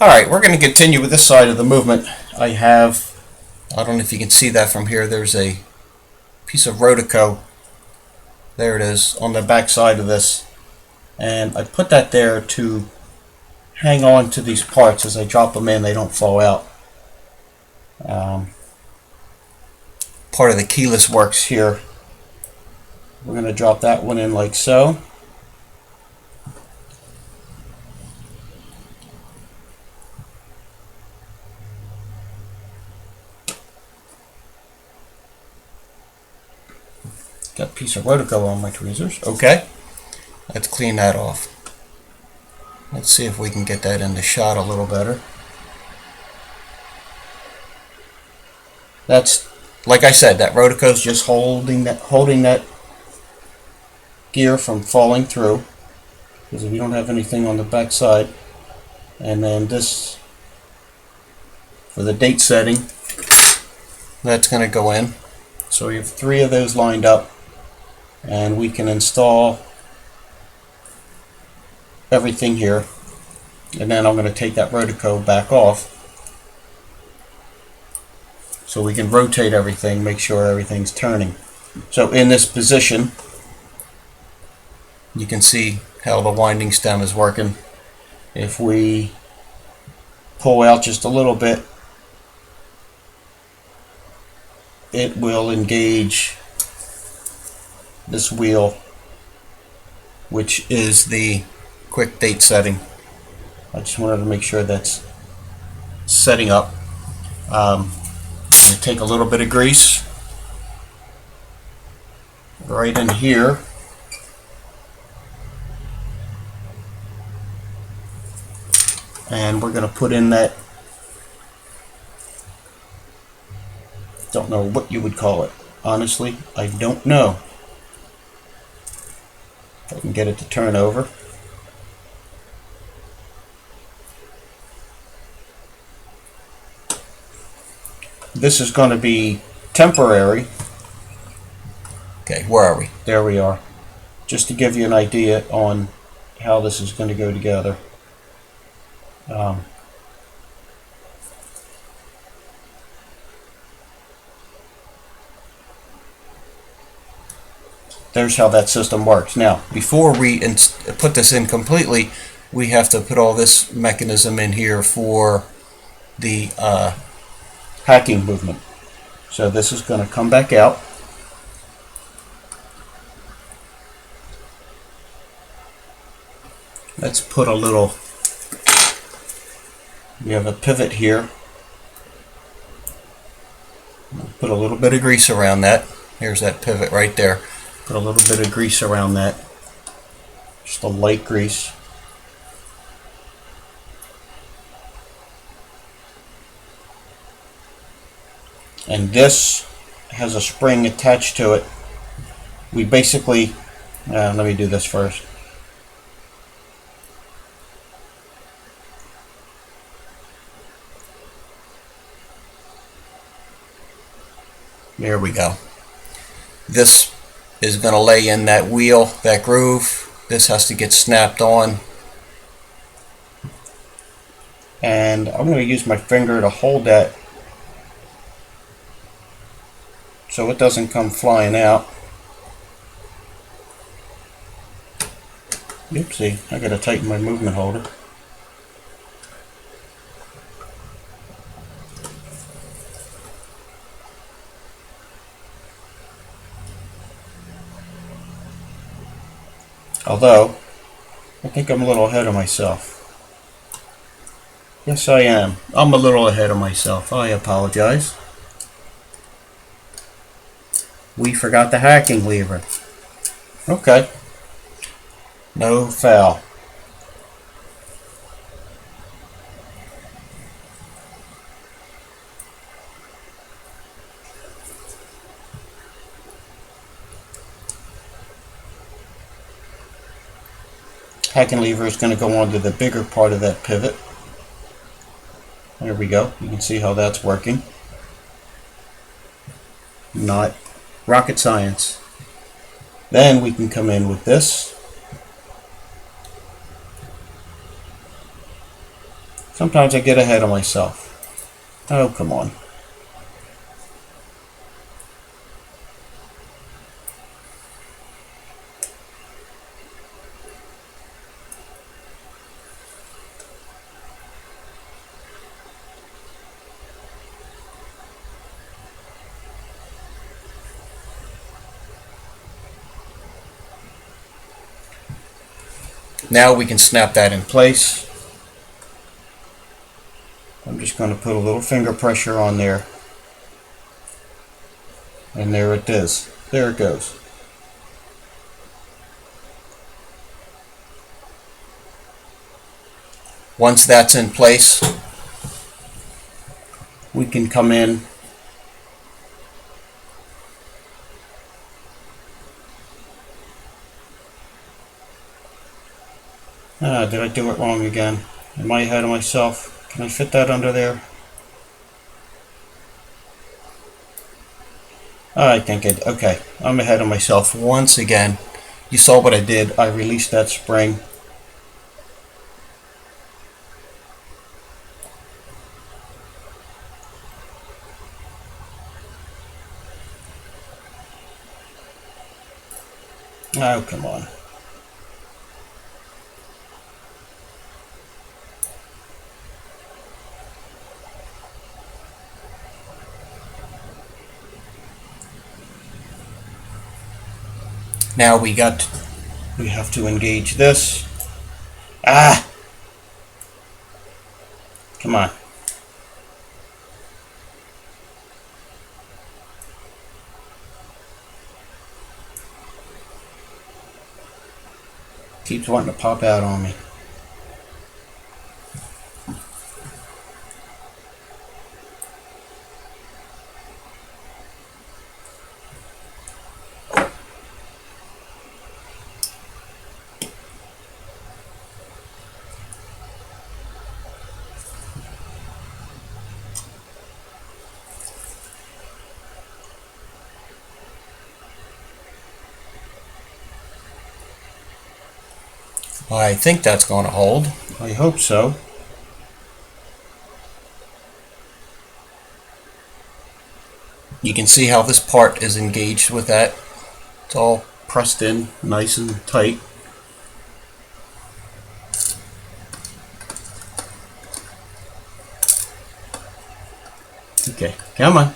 Alright, we're going to continue with this side of the movement. I don't know if you can see that from here, there's a piece of Rotico, there it is, on the back side of this. And I put that there to hang on to these parts as I drop them in, they don't fall out. Part of the keyless works here. We're going to drop that one in like so. Got a piece of Rotico on my tweezers. Okay, let's clean that off. Let's see if we can get that in the shot a little better. That's, like I said, that Rotico's just holding that gear from falling through, because if you don't have anything on the back side. And then this, for the date setting, that's going to go in. So we have 3 of those lined up, and we can install everything here. And then I'm going to take that Rotico back off so we can rotate everything, make sure everything's turning. So in this position, you can see how the winding stem is working. If we pull out just a little bit, it will engage this wheel, which is the quick date setting. I just wanted to make sure that's setting up. I'm going to take a little bit of grease right in here. And we're going to put in that, don't know what you would call it. Honestly, I don't know. If I can get it to turn over. This is going to be temporary. Okay, where are we? There we are. Just to give you an idea on how this is going to go together. There's how that system works. Now, before we put this in completely, we have to put all this mechanism in here for the hacking movement. So this is going to come back out. Let's put a little, we have a pivot here. Put a little bit of grease around that. Here's that pivot right there. Put a little bit of grease around that. Just a light grease. And this has a spring attached to it. We basically, let me do this first. There we go. This is going to lay in that wheel, that groove. This has to get snapped on. And I'm going to use my finger to hold that so it doesn't come flying out. Oopsie, I got to tighten my movement holder. Although, I think I'm a little ahead of myself. Yes, I am. I'm a little ahead of myself. I apologize. We forgot the hacking lever. Okay. No foul. Hacking lever is going to go onto the bigger part of that pivot. There we go. You can see how that's working. Not rocket science. Then we can come in with this. Sometimes I get ahead of myself. Oh, come on. Now we can snap that in place. I'm just going to put a little finger pressure on there. And there it is. There it goes. Once that's in place, we can come in did I do it wrong again? Am I ahead of myself? Can I fit that under there? I think it, okay, I'm ahead of myself once again. You saw what I did. I released that spring. Oh, come on. Now we have to engage this. Ah! Come on. Keeps wanting to pop out on me. I think that's going to hold. I hope so. You can see how this part is engaged with that. It's all pressed in nice and tight. Okay, come on.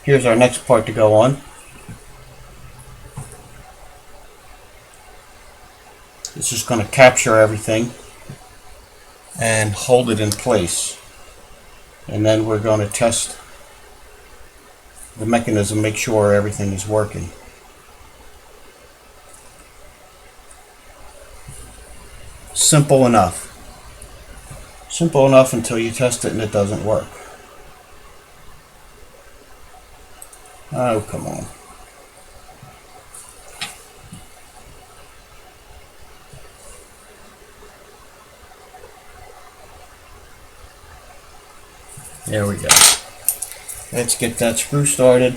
Here's our next part to go on. It's just going to capture everything and hold it in place. And then we're going to test the mechanism, make sure everything is working. Simple enough. Simple enough until you test it and it doesn't work. Oh, come on. There we go. Let's get that screw started.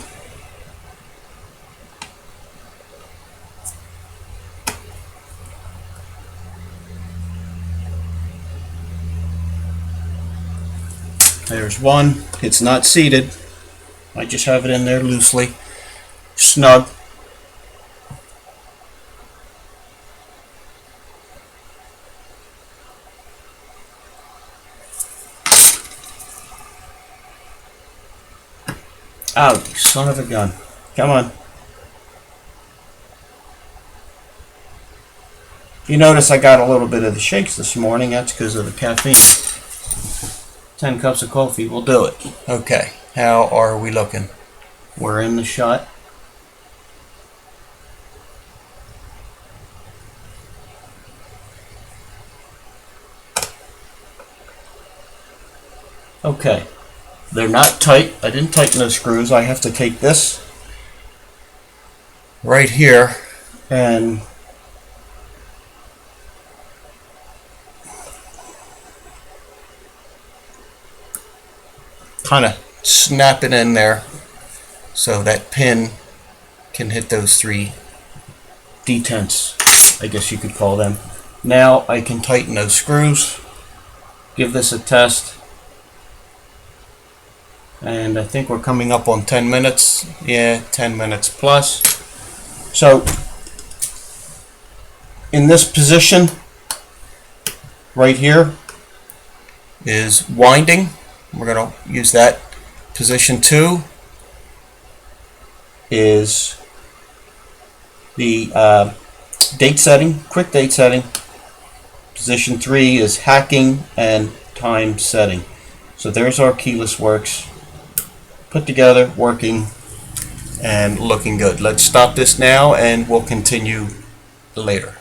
There's one. It's not seated. I just have it in there loosely, snug. Oh, you son of a gun. Come on. You notice I got a little bit of the shakes this morning. That's because of the caffeine. 10 cups of coffee will do it. Okay, how are we looking? We're in the shot. Okay, they're not tight. I didn't tighten those screws. I have to take this right here and kind of snap it in there so that pin can hit those three detents, I guess you could call them. Now I can tighten those screws, give this a test, and I think we're coming up on 10 minutes. Yeah, 10 minutes plus. So in this position right here is winding. We're going to use that. Position 2 is the date setting, quick date setting. Position 3 is hacking and time setting. So there's our keyless works put together, working, and looking good. Let's stop this now and we'll continue later.